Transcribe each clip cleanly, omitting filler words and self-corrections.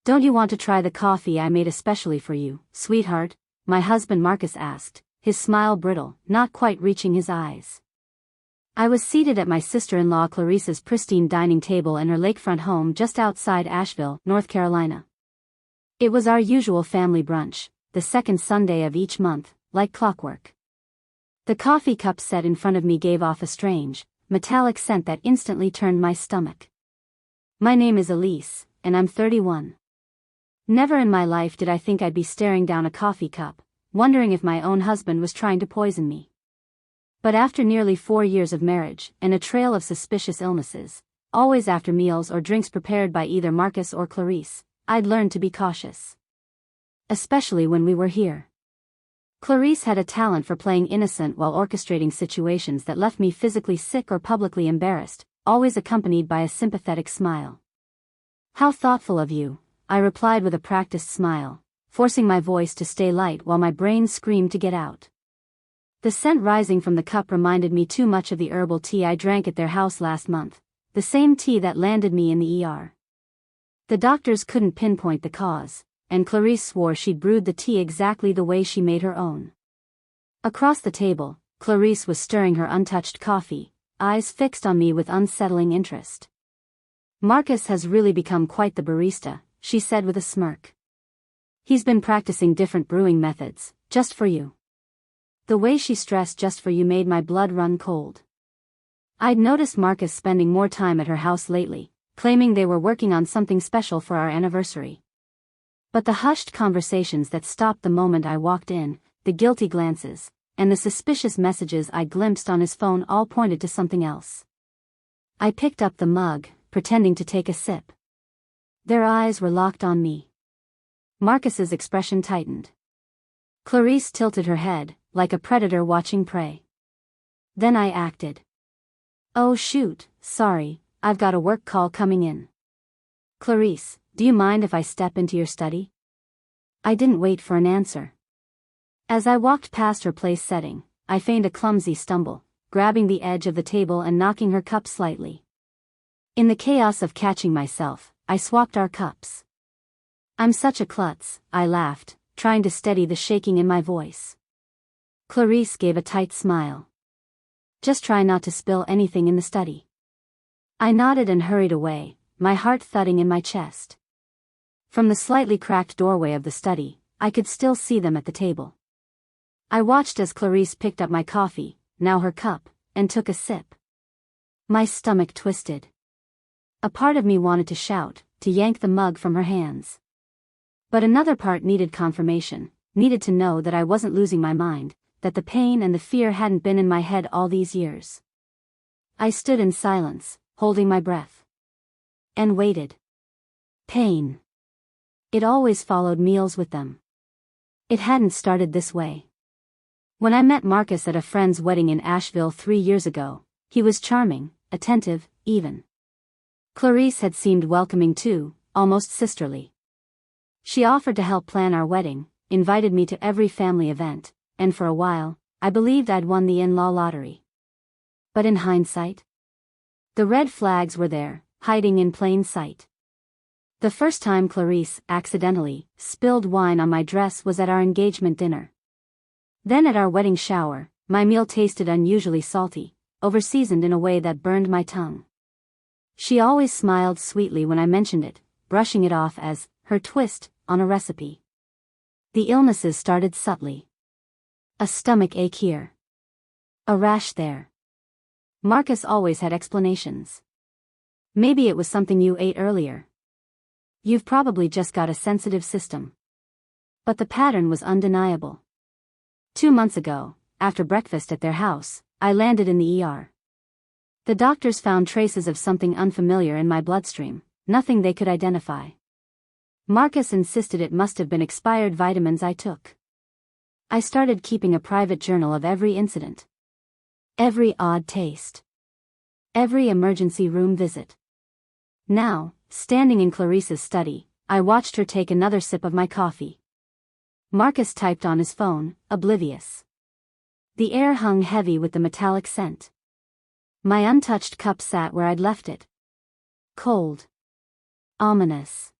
Don't you want to try the coffee I made especially for you, sweetheart? My husband Marcus asked, his smile brittle, not quite reaching his eyes. I was seated at my sister-in-law Clarice's pristine dining table in her lakefront home just outside Asheville, North Carolina. It was our usual family brunch, the second Sunday of each month, like clockwork. The coffee cup set in front of me gave off a strange, metallic scent that instantly turned my stomach. My name is Elise, and I'm 31. Never in my life did I think I'd be staring down a coffee cup, wondering if my own husband was trying to poison me. But after nearly 4 years of marriage, and a trail of suspicious illnesses, always after meals or drinks prepared by either Marcus or Clarice, I'd learned to be cautious. Especially when we were here. Clarice had a talent for playing innocent while orchestrating situations that left me physically sick or publicly embarrassed, always accompanied by a sympathetic smile. "How thoughtful of you," I replied with a practiced smile, forcing my voice to stay light while my brain screamed to get out. The scent rising from the cup reminded me too much of the herbal tea I drank at their house last month, the same tea that landed me in the ER. The doctors couldn't pinpoint the cause, and Clarice swore she'd brewed the tea exactly the way she made her own. Across the table, Clarice was stirring her untouched coffee, eyes fixed on me with unsettling interest. "Marcus has really become quite the barista," she said with a smirk. "He's been practicing different brewing methods, just for you." The way she stressed "just for you" made my blood run cold. I'd noticed Marcus spending more time at her house lately, claiming they were working on something special for our anniversary. But the hushed conversations that stopped the moment I walked in, the guilty glances, and the suspicious messages I glimpsed on his phone all pointed to something else. I picked up the mug, pretending to take a sip. Their eyes were locked on me. Marcus's expression tightened. Clarice tilted her head, like a predator watching prey. Then I acted. "Oh shoot, sorry, I've got a work call coming in. Clarice, do you mind if I step into your study?" I didn't wait for an answer. As I walked past her place setting, I feigned a clumsy stumble, grabbing the edge of the table and knocking her cup slightly. In the chaos of catching myself, I swapped our cups. "I'm such a klutz," I laughed, trying to steady the shaking in my voice. Clarice gave a tight smile. "Just try not to spill anything in the study." I nodded and hurried away, my heart thudding in my chest. From the slightly cracked doorway of the study, I could still see them at the table. I watched as Clarice picked up my coffee, now her cup, and took a sip. My stomach twisted. A part of me wanted to shout, to yank the mug from her hands. But another part needed confirmation, needed to know that I wasn't losing my mind, that the pain and the fear hadn't been in my head all these years. I stood in silence, holding my breath. And waited. Pain. It always followed meals with them. It hadn't started this way. When I met Marcus at a friend's wedding in Asheville 3 years ago, he was charming, attentive, even. Clarice had seemed welcoming too, almost sisterly. She offered to help plan our wedding, invited me to every family event, and for a while, I believed I'd won the in-law lottery. But in hindsight, the red flags were there, hiding in plain sight. The first time Clarice, accidentally, spilled wine on my dress was at our engagement dinner. Then at our wedding shower, my meal tasted unusually salty, overseasoned in a way that burned my tongue. She always smiled sweetly when I mentioned it, brushing it off as her twist on a recipe. The illnesses started subtly. A stomach ache here. A rash there. Marcus always had explanations. "Maybe it was something you ate earlier. You've probably just got a sensitive system." But the pattern was undeniable. 2 months ago, after breakfast at their house, I landed in the ER. The doctors found traces of something unfamiliar in my bloodstream, nothing they could identify. Marcus insisted it must have been expired vitamins I took. I started keeping a private journal of every incident. Every odd taste. Every emergency room visit. Now, standing in Clarice's study, I watched her take another sip of my coffee. Marcus typed on his phone, oblivious. The air hung heavy with the metallic scent. My untouched cup sat where I'd left it. Cold. Ominous.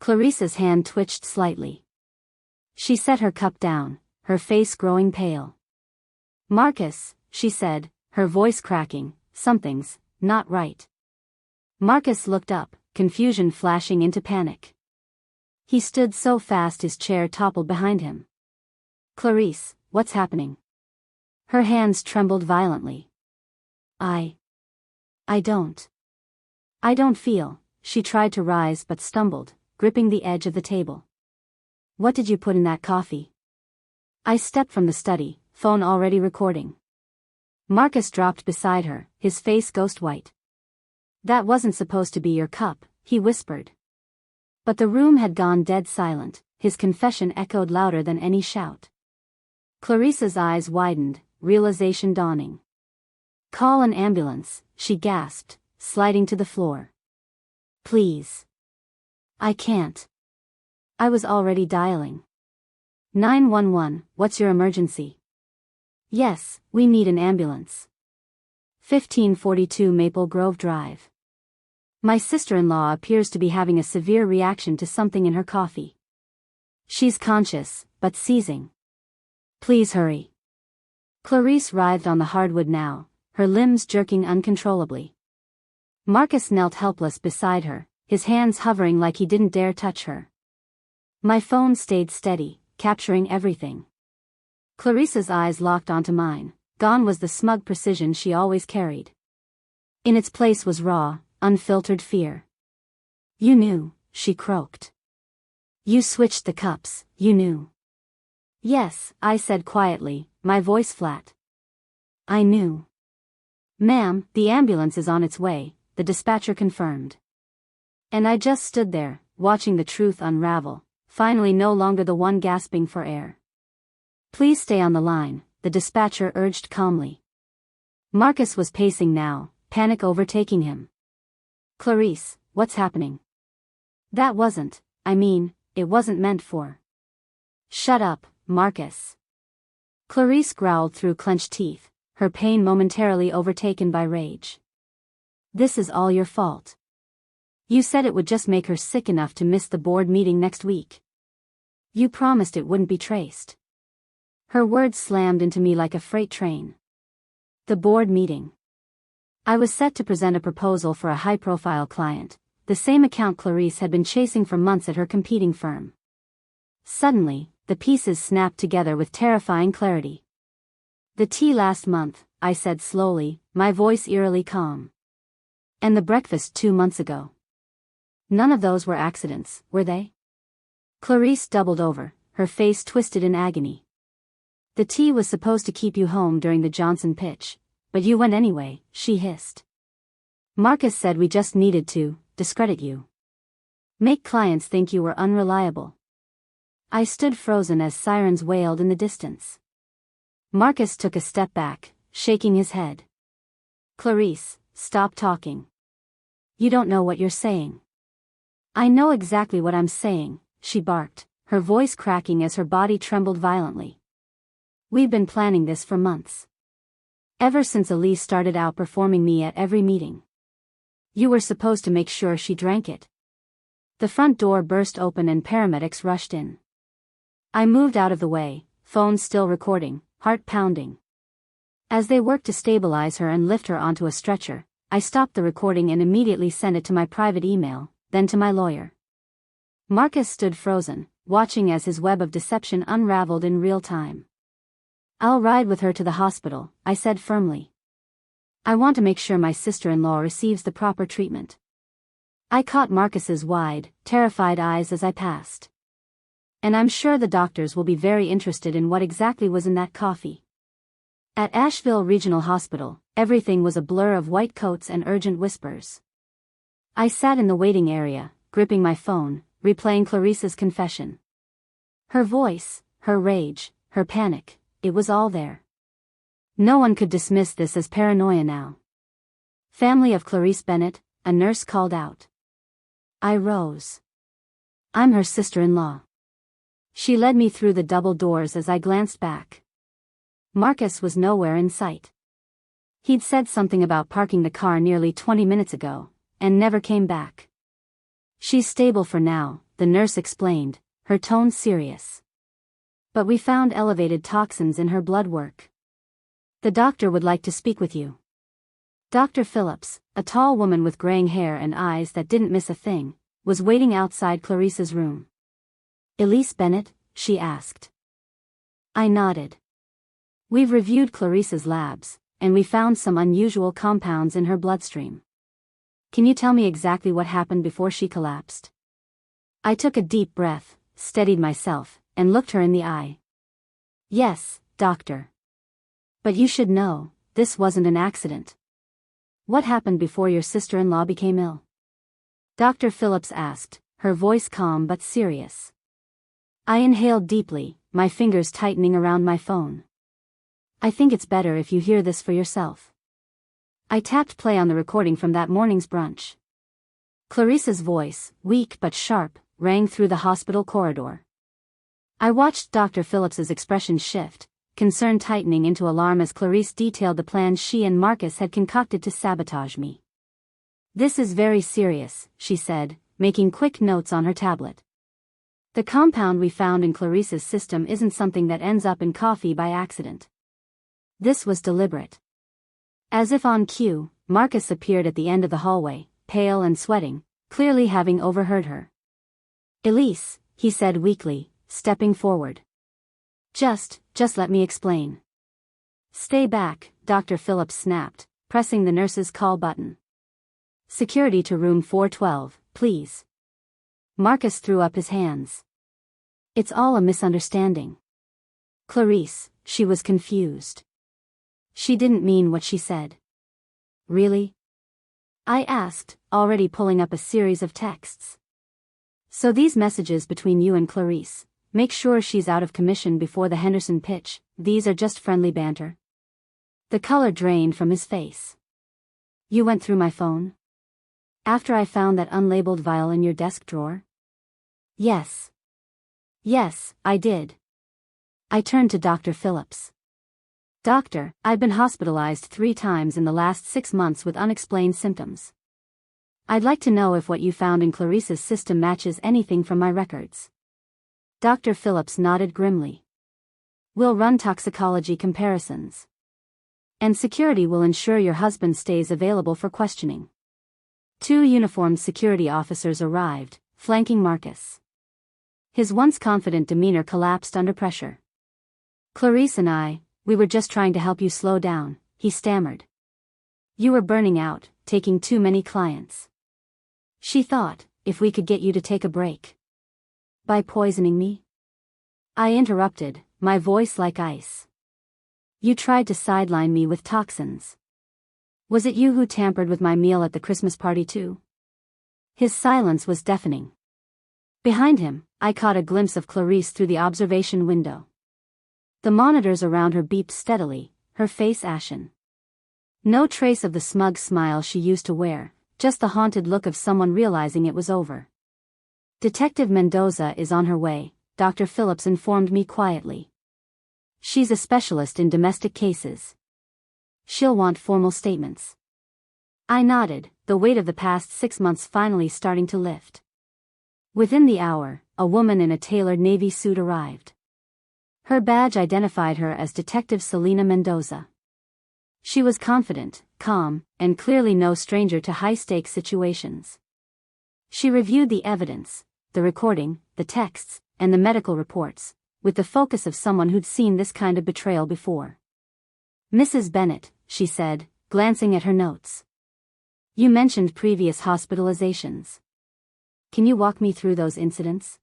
Clarice's hand twitched slightly. She set her cup down, her face growing pale. "Marcus," she said, her voice cracking, "something's not right." Marcus looked up, confusion flashing into panic. He stood so fast his chair toppled behind him. "Clarice, what's happening?" Her hands trembled violently. I don't feel." She tried to rise but stumbled, gripping the edge of the table. "What did you put in that coffee?" I stepped from the study, phone already recording. Marcus dropped beside her, his face ghost white. "That wasn't supposed to be your cup," he whispered. But the room had gone dead silent, his confession echoed louder than any shout. Clarice's eyes widened, realization dawning. "Call an ambulance," she gasped, sliding to the floor. "Please." "I can't." I was already dialing. 911, what's your emergency? Yes, we need an ambulance. 1542 Maple Grove Drive. My sister-in-law appears to be having a severe reaction to something in her coffee. She's conscious, but seizing. Please hurry. Clarice writhed on the hardwood now, her limbs jerking uncontrollably. Marcus knelt helpless beside her, his hands hovering like he didn't dare touch her. My phone stayed steady, capturing everything. Clarice's eyes locked onto mine. Gone was the smug precision she always carried. In its place was raw, unfiltered fear. "You knew," she croaked. "You switched the cups, you knew." "Yes," I said quietly, my voice flat. "I knew." "Ma'am, the ambulance is on its way," the dispatcher confirmed. And I just stood there, watching the truth unravel, finally no longer the one gasping for air. "Please stay on the line," the dispatcher urged calmly. Marcus was pacing now, panic overtaking him. "Clarice, what's happening?" It wasn't meant for." "Shut up, Marcus." Clarice growled through clenched teeth, her pain momentarily overtaken by rage. "This is all your fault. You said it would just make her sick enough to miss the board meeting next week. You promised it wouldn't be traced." Her words slammed into me like a freight train. The board meeting. I was set to present a proposal for a high-profile client, the same account Clarice had been chasing for months at her competing firm. Suddenly, the pieces snapped together with terrifying clarity. "The tea last month," I said slowly, my voice eerily calm. "And the breakfast 2 months ago. None of those were accidents, were they?" Clarice doubled over, her face twisted in agony. "The tea was supposed to keep you home during the Johnson pitch, but you went anyway," she hissed. "Marcus said we just needed to discredit you. Make clients think you were unreliable." I stood frozen as sirens wailed in the distance. Marcus took a step back, shaking his head. "Clarice, stop talking. You don't know what you're saying." "I know exactly what I'm saying," she barked, her voice cracking as her body trembled violently. "We've been planning this for months. Ever since Elise started outperforming me at every meeting. You were supposed to make sure she drank it." The front door burst open and paramedics rushed in. I moved out of the way, phone still recording, heart pounding. As they worked to stabilize her and lift her onto a stretcher, I stopped the recording and immediately sent it to my private email, then to my lawyer. Marcus stood frozen, watching as his web of deception unraveled in real time. "I'll ride with her to the hospital," I said firmly. "I want to make sure my sister-in-law receives the proper treatment." I caught Marcus's wide, terrified eyes as I passed. "And I'm sure the doctors will be very interested in what exactly was in that coffee." At Asheville Regional Hospital, everything was a blur of white coats and urgent whispers. I sat in the waiting area, gripping my phone, replaying Clarice's confession. Her voice, her rage, her panic, it was all there. No one could dismiss this as paranoia now. "Family of Clarice Bennett," a nurse called out. I rose. "I'm her sister-in-law." She led me through the double doors as I glanced back. Marcus was nowhere in sight. He'd said something about parking the car nearly 20 minutes ago, and never came back. "She's stable for now," the nurse explained, her tone serious. But we found elevated toxins in her blood work. The doctor would like to speak with you. Dr. Phillips, a tall woman with graying hair and eyes that didn't miss a thing, was waiting outside Clarice's room. Elise Bennett? She asked. I nodded. We've reviewed Clarice's labs, and we found some unusual compounds in her bloodstream. Can you tell me exactly what happened before she collapsed? I took a deep breath, steadied myself, and looked her in the eye. Yes, doctor. But you should know, this wasn't an accident. What happened before your sister-in-law became ill? Dr. Phillips asked, her voice calm but serious. I inhaled deeply, my fingers tightening around my phone. I think it's better if you hear this for yourself. I tapped play on the recording from that morning's brunch. Clarice's voice, weak but sharp, rang through the hospital corridor. I watched Dr. Phillips's expression shift, concern tightening into alarm as Clarice detailed the plans she and Marcus had concocted to sabotage me. This is very serious, she said, making quick notes on her tablet. The compound we found in Clarice's system isn't something that ends up in coffee by accident. This was deliberate. As if on cue, Marcus appeared at the end of the hallway, pale and sweating, clearly having overheard her. Elise, he said weakly, stepping forward. Just let me explain. Stay back, Dr. Phillips snapped, pressing the nurse's call button. Security to room 412, please. Marcus threw up his hands. It's all a misunderstanding. Clarice, she was confused. She didn't mean what she said. Really? I asked, already pulling up a series of texts. So these messages between you and Clarice, make sure she's out of commission before the Henderson pitch, these are just friendly banter. The color drained from his face. You went through my phone? After I found that unlabeled vial in your desk drawer? Yes. Yes, I did. I turned to Dr. Phillips. Doctor, I've been hospitalized 3 times in the last 6 months with unexplained symptoms. I'd like to know if what you found in Clarice's system matches anything from my records. Dr. Phillips nodded grimly. We'll run toxicology comparisons. And security will ensure your husband stays available for questioning. 2 uniformed security officers arrived, flanking Marcus. His once confident demeanor collapsed under pressure. Clarice and we were just trying to help you slow down, he stammered. You were burning out, taking too many clients. She thought, if we could get you to take a break. By poisoning me? I interrupted, my voice like ice. You tried to sideline me with toxins. Was it you who tampered with my meal at the Christmas party too? His silence was deafening. Behind him, I caught a glimpse of Clarice through the observation window. The monitors around her beeped steadily, her face ashen. No trace of the smug smile she used to wear, just the haunted look of someone realizing it was over. Detective Mendoza is on her way, Dr. Phillips informed me quietly. She's a specialist in domestic cases. She'll want formal statements. I nodded, the weight of the past 6 months finally starting to lift. Within the hour, a woman in a tailored navy suit arrived. Her badge identified her as Detective Selena Mendoza. She was confident, calm, and clearly no stranger to high-stakes situations. She reviewed the evidence, the recording, the texts, and the medical reports, with the focus of someone who'd seen this kind of betrayal before. Mrs. Bennett, she said, glancing at her notes. You mentioned previous hospitalizations. Can you walk me through those incidents?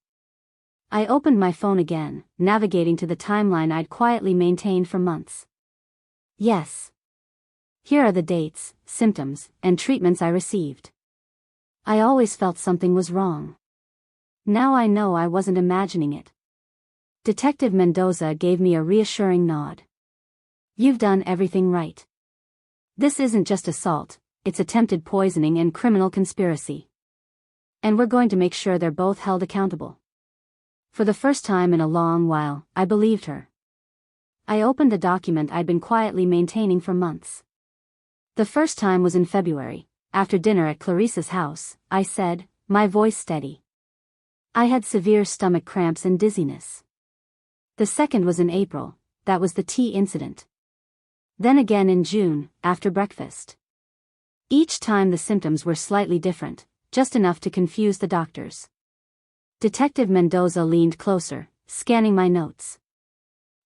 I opened my phone again, navigating to the timeline I'd quietly maintained for months. Yes. Here are the dates, symptoms, and treatments I received. I always felt something was wrong. Now I know I wasn't imagining it. Detective Mendoza gave me a reassuring nod. You've done everything right. This isn't just assault, it's attempted poisoning and criminal conspiracy. And we're going to make sure they're both held accountable. For the first time in a long while, I believed her. I opened the document I'd been quietly maintaining for months. The first time was in February, after dinner at Clarice's house, I said, my voice steady. I had severe stomach cramps and dizziness. The second was in April, that was the tea incident. Then again in June, after breakfast. Each time the symptoms were slightly different, just enough to confuse the doctors. Detective Mendoza leaned closer, scanning my notes.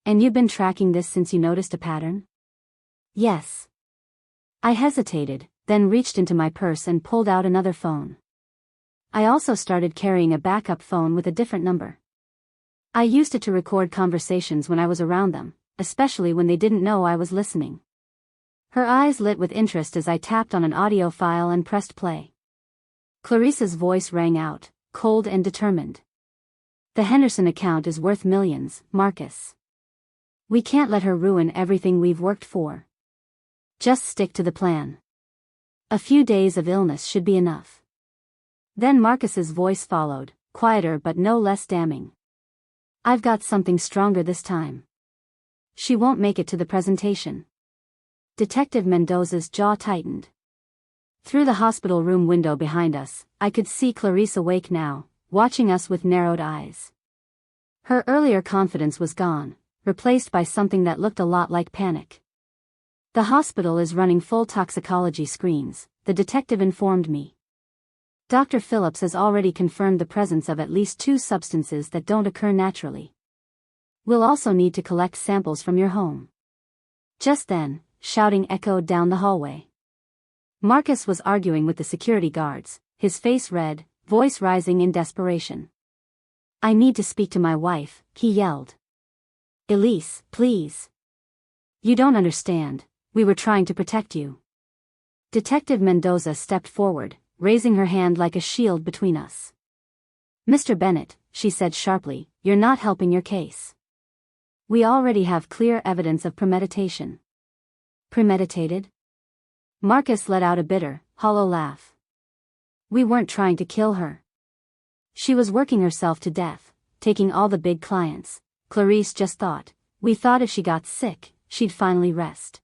And you've been tracking this since you noticed a pattern? Yes. I hesitated, then reached into my purse and pulled out another phone. I also started carrying a backup phone with a different number. I used it to record conversations when I was around them, especially when they didn't know I was listening. Her eyes lit with interest as I tapped on an audio file and pressed play. Clarice's voice rang out, cold and determined. The Henderson account is worth millions, Marcus. We can't let her ruin everything we've worked for. Just stick to the plan. A few days of illness should be enough. Then Marcus's voice followed, quieter but no less damning. I've got something stronger this time. She won't make it to the presentation. Detective Mendoza's jaw tightened. Through the hospital room window behind us, I could see Clarice awake now, watching us with narrowed eyes. Her earlier confidence was gone, replaced by something that looked a lot like panic. The hospital is running full toxicology screens, the detective informed me. Dr. Phillips has already confirmed the presence of at least 2 substances that don't occur naturally. We'll also need to collect samples from your home. Just then, shouting echoed down the hallway. Marcus was arguing with the security guards, his face red, voice rising in desperation. I need to speak to my wife, he yelled. Elise, please. You don't understand, we were trying to protect you. Detective Mendoza stepped forward, raising her hand like a shield between us. Mr. Bennett, she said sharply, you're not helping your case. We already have clear evidence of premeditation. Premeditated? Marcus let out a bitter, hollow laugh. We weren't trying to kill her. She was working herself to death, taking all the big clients. Clarice just thought, we thought if she got sick, she'd finally rest.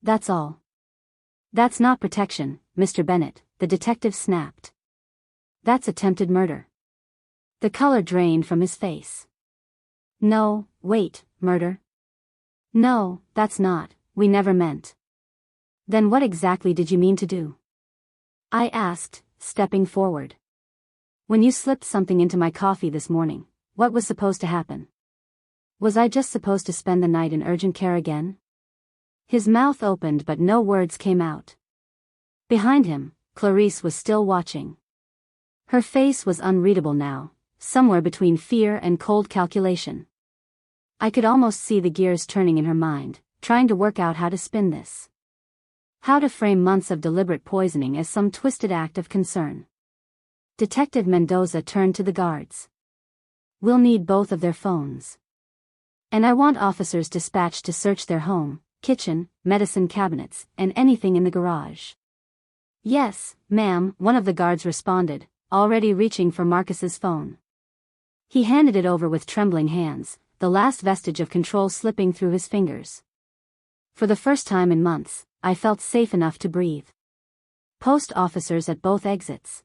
That's all. That's not protection, Mr. Bennett, the detective snapped. That's attempted murder. The color drained from his face. No, wait, murder? No, that's not, we never meant. Then what exactly did you mean to do? I asked, stepping forward. When you slipped something into my coffee this morning, what was supposed to happen? Was I just supposed to spend the night in urgent care again? His mouth opened but no words came out. Behind him, Clarice was still watching. Her face was unreadable now, somewhere between fear and cold calculation. I could almost see the gears turning in her mind, trying to work out how to spin this. How to frame months of deliberate poisoning as some twisted act of concern. Detective Mendoza turned to the guards. We'll need both of their phones. And I want officers dispatched to search their home, kitchen, medicine cabinets, and anything in the garage. Yes, ma'am, one of the guards responded, already reaching for Marcus's phone. He handed it over with trembling hands, the last vestige of control slipping through his fingers. For the first time in months, I felt safe enough to breathe. Post officers at both exits.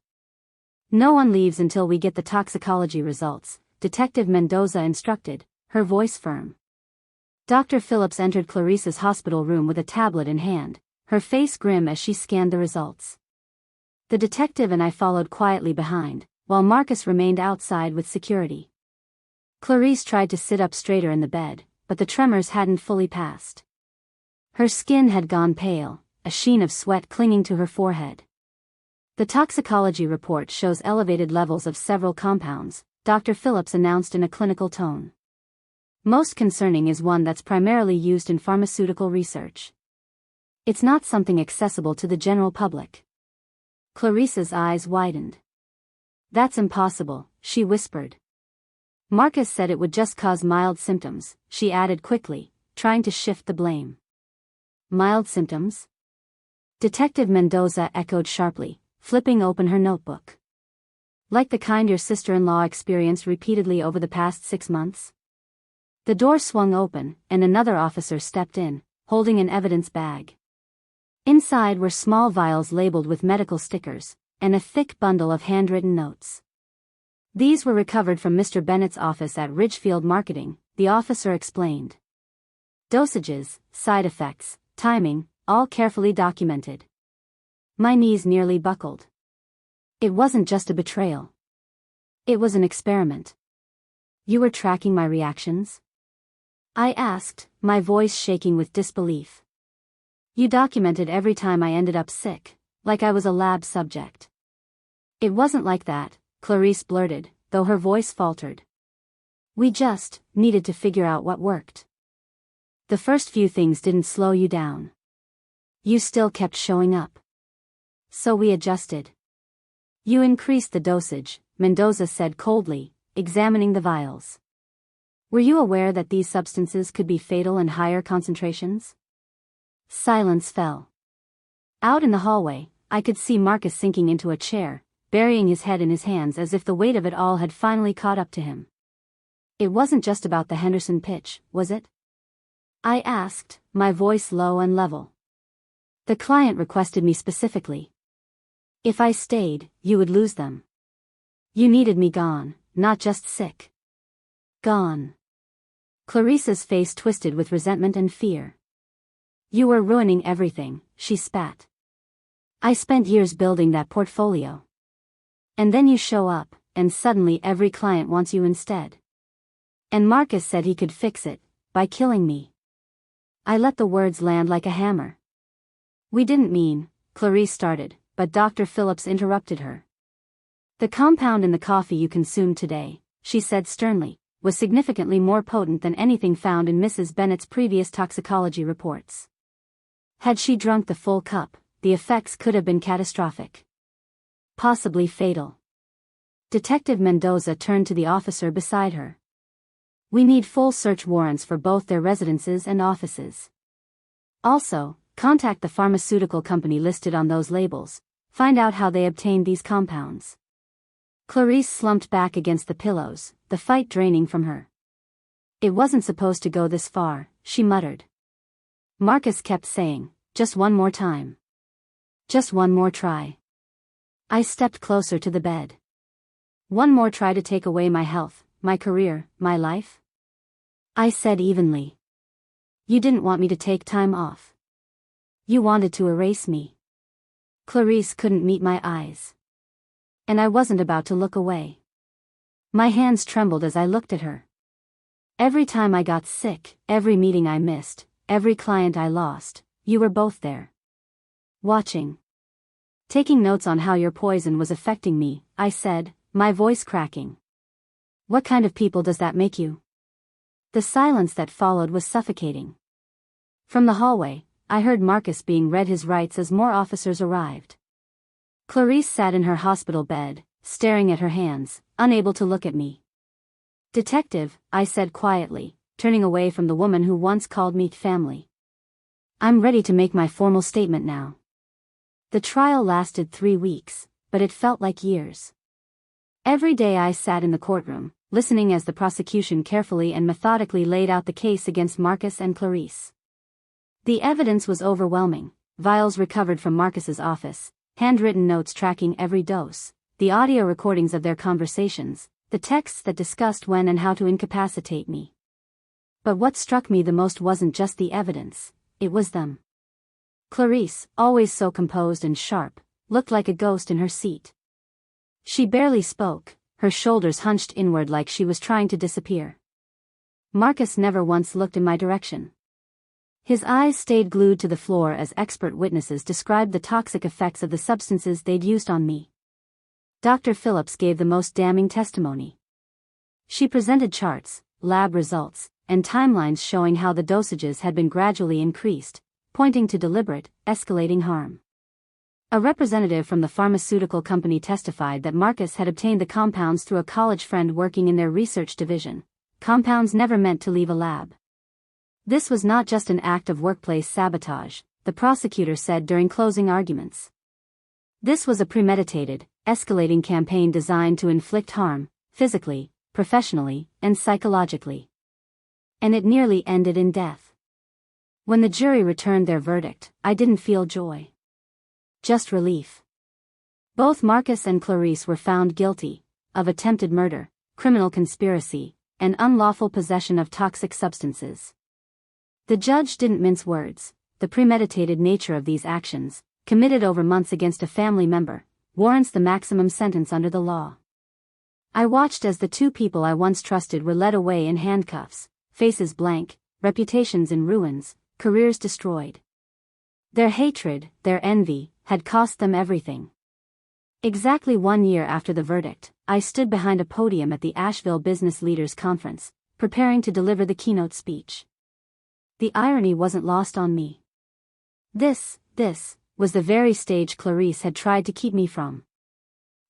No one leaves until we get the toxicology results, Detective Mendoza instructed, her voice firm. Dr. Phillips entered Clarice's hospital room with a tablet in hand, her face grim as she scanned the results. The detective and I followed quietly behind, while Marcus remained outside with security. Clarice tried to sit up straighter in the bed, but the tremors hadn't fully passed. Her skin had gone pale, a sheen of sweat clinging to her forehead. The toxicology report shows elevated levels of several compounds, Dr. Phillips announced in a clinical tone. Most concerning is one that's primarily used in pharmaceutical research. It's not something accessible to the general public. Clarice's eyes widened. That's impossible, she whispered. Marcus said it would just cause mild symptoms, she added quickly, trying to shift the blame. Mild symptoms? Detective Mendoza echoed sharply, flipping open her notebook. Like the kind your sister-in-law experienced repeatedly over the past 6 months? The door swung open, and another officer stepped in, holding an evidence bag. Inside were small vials labeled with medical stickers, and a thick bundle of handwritten notes. These were recovered from Mr. Bennett's office at Ridgefield Marketing, the officer explained. Dosages, side effects, timing, all carefully documented. My knees nearly buckled. It wasn't just a betrayal. It was an experiment. You were tracking my reactions? I asked, my voice shaking with disbelief. You documented every time I ended up sick, like I was a lab subject. It wasn't like that, Clarice blurted, though her voice faltered. We just needed to figure out what worked. The first few things didn't slow you down. You still kept showing up. So we adjusted. You increased the dosage, Mendoza said coldly, examining the vials. Were you aware that these substances could be fatal in higher concentrations? Silence fell. Out in the hallway, I could see Marcus sinking into a chair, burying his head in his hands as if the weight of it all had finally caught up to him. It wasn't just about the Henderson pitch, was it? I asked, my voice low and level. The client requested me specifically. If I stayed, you would lose them. You needed me gone, not just sick. Gone. Clarice's face twisted with resentment and fear. You were ruining everything, she spat. I spent years building that portfolio. And then you show up, and suddenly every client wants you instead. And Marcus said he could fix it, by killing me. I let the words land like a hammer. We didn't mean, Clarice started, but Dr. Phillips interrupted her. The compound in the coffee you consumed today, she said sternly, was significantly more potent than anything found in Mrs. Bennett's previous toxicology reports. Had she drunk the full cup, the effects could have been catastrophic. Possibly fatal. Detective Mendoza turned to the officer beside her. We need full search warrants for both their residences and offices. Also, contact the pharmaceutical company listed on those labels, find out how they obtained these compounds. Clarice slumped back against the pillows, the fight draining from her. It wasn't supposed to go this far, she muttered. Marcus kept saying, just one more time. Just one more try. I stepped closer to the bed. One more try to take away my health, my career, my life? I said evenly. You didn't want me to take time off. You wanted to erase me. Clarice couldn't meet my eyes. And I wasn't about to look away. My hands trembled as I looked at her. Every time I got sick, every meeting I missed, every client I lost, you were both there. Watching. Taking notes on how your poison was affecting me, I said, my voice cracking. What kind of people does that make you? The silence that followed was suffocating. From the hallway, I heard Marcus being read his rights as more officers arrived. Clarice sat in her hospital bed, staring at her hands, unable to look at me. Detective, I said quietly, turning away from the woman who once called me family. I'm ready to make my formal statement now. The trial lasted 3 weeks, but it felt like years. Every day I sat in the courtroom, listening as the prosecution carefully and methodically laid out the case against Marcus and Clarice. The evidence was overwhelming: vials recovered from Marcus's office, handwritten notes tracking every dose, the audio recordings of their conversations, the texts that discussed when and how to incapacitate me. But what struck me the most wasn't just the evidence, it was them. Clarice, always so composed and sharp, looked like a ghost in her seat. She barely spoke, her shoulders hunched inward like she was trying to disappear. Marcus never once looked in my direction. His eyes stayed glued to the floor as expert witnesses described the toxic effects of the substances they'd used on me. Dr. Phillips gave the most damning testimony. She presented charts, lab results, and timelines showing how the dosages had been gradually increased, pointing to deliberate, escalating harm. A representative from the pharmaceutical company testified that Marcus had obtained the compounds through a college friend working in their research division, compounds never meant to leave a lab. This was not just an act of workplace sabotage, the prosecutor said during closing arguments. This was a premeditated, escalating campaign designed to inflict harm, physically, professionally, and psychologically. And it nearly ended in death. When the jury returned their verdict, I didn't feel joy. Just relief. Both Marcus and Clarice were found guilty, of attempted murder, criminal conspiracy, and unlawful possession of toxic substances. The judge didn't mince words. The premeditated nature of these actions, committed over months against a family member, warrants the maximum sentence under the law. I watched as the two people I once trusted were led away in handcuffs, faces blank, reputations in ruins, careers destroyed. Their hatred, their envy, had cost them everything. Exactly 1 year after the verdict, I stood behind a podium at the Asheville Business Leaders Conference, preparing to deliver the keynote speech. The irony wasn't lost on me. This was the very stage Clarice had tried to keep me from.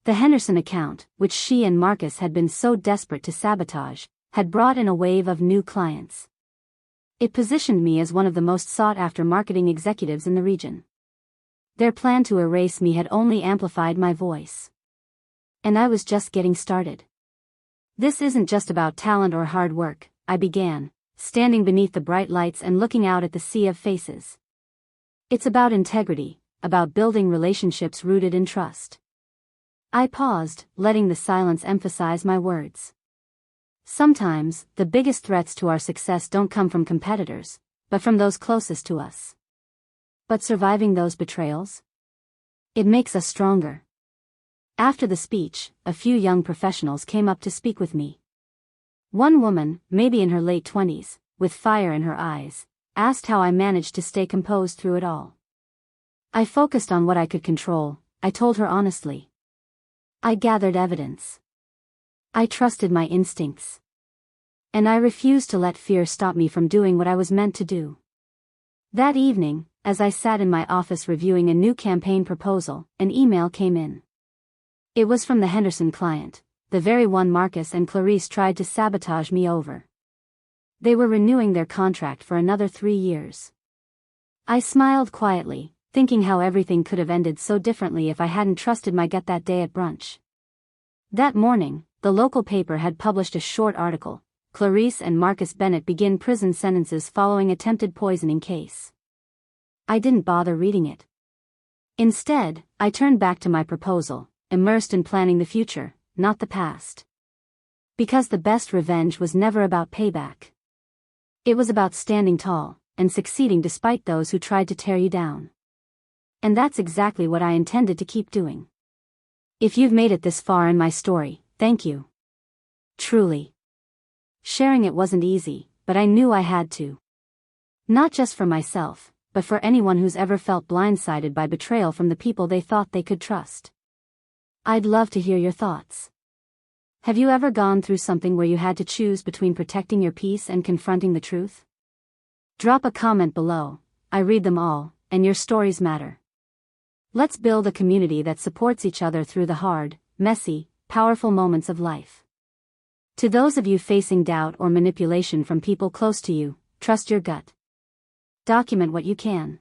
The Henderson account, which she and Marcus had been so desperate to sabotage, had brought in a wave of new clients. It positioned me as one of the most sought-after marketing executives in the region. Their plan to erase me had only amplified my voice. And I was just getting started. This isn't just about talent or hard work, I began, standing beneath the bright lights and looking out at the sea of faces. It's about integrity, about building relationships rooted in trust. I paused, letting the silence emphasize my words. Sometimes, the biggest threats to our success don't come from competitors, but from those closest to us. But surviving those betrayals? It makes us stronger. After the speech, a few young professionals came up to speak with me. One woman, maybe in her late 20s, with fire in her eyes, asked how I managed to stay composed through it all. I focused on what I could control, I told her honestly. I gathered evidence. I trusted my instincts. And I refused to let fear stop me from doing what I was meant to do. That evening, as I sat in my office reviewing a new campaign proposal, an email came in. It was from the Henderson client, the very one Marcus and Clarice tried to sabotage me over. They were renewing their contract for another 3 years. I smiled quietly, thinking how everything could have ended so differently if I hadn't trusted my gut that day at brunch. That morning, the local paper had published a short article, Clarice and Marcus Bennett begin prison sentences following attempted poisoning case. I didn't bother reading it. Instead, I turned back to my proposal, immersed in planning the future, not the past. Because the best revenge was never about payback. It was about standing tall, and succeeding despite those who tried to tear you down. And that's exactly what I intended to keep doing. If you've made it this far in my story, thank you. Truly. Sharing it wasn't easy, but I knew I had to. Not just for myself, but for anyone who's ever felt blindsided by betrayal from the people they thought they could trust. I'd love to hear your thoughts. Have you ever gone through something where you had to choose between protecting your peace and confronting the truth? Drop a comment below, I read them all, and your stories matter. Let's build a community that supports each other through the hard, messy, powerful moments of life. To those of you facing doubt or manipulation from people close to you, trust your gut. Document what you can.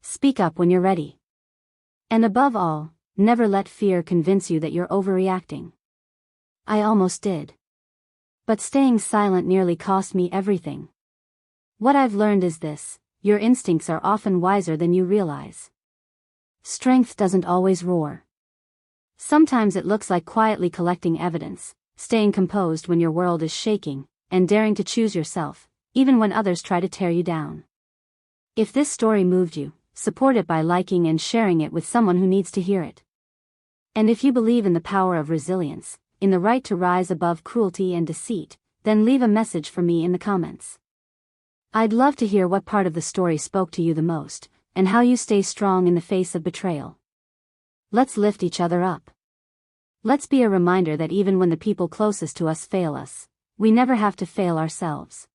Speak up when you're ready. And above all, never let fear convince you that you're overreacting. I almost did. But staying silent nearly cost me everything. What I've learned is this: your instincts are often wiser than you realize. Strength doesn't always roar. Sometimes it looks like quietly collecting evidence, staying composed when your world is shaking, and daring to choose yourself, even when others try to tear you down. If this story moved you, support it by liking and sharing it with someone who needs to hear it. And if you believe in the power of resilience, in the right to rise above cruelty and deceit, then leave a message for me in the comments. I'd love to hear what part of the story spoke to you the most, and how you stay strong in the face of betrayal. Let's lift each other up. Let's be a reminder that even when the people closest to us fail us, we never have to fail ourselves.